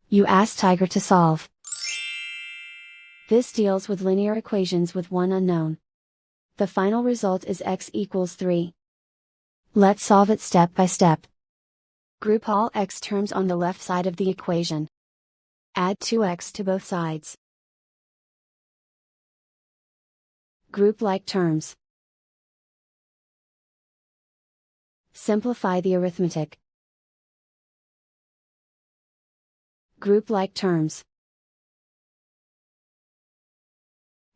You ask Tiger to solve. This deals with linear equations with one unknown. The final result is x equals 3. Let's solve it step by step. Group all x terms on the left side of the equation. Add 2x to both sides. Group like terms. Simplify the arithmetic. Group like terms.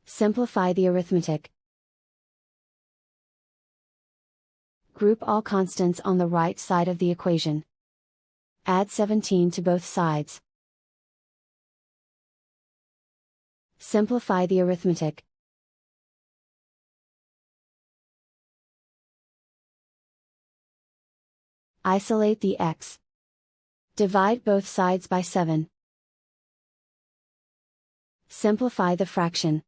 Simplify the arithmetic. Group all constants on the right side of the equation. Add 17 to both sides. Simplify the arithmetic. Isolate the x. Divide both sides by 7. Simplify the fraction.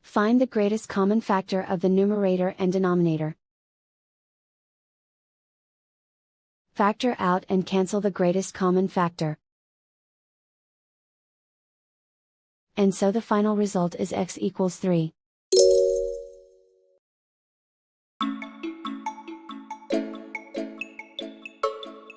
Find the greatest common factor of the numerator and denominator. Factor out and cancel the greatest common factor. And so the final result is x equals 3.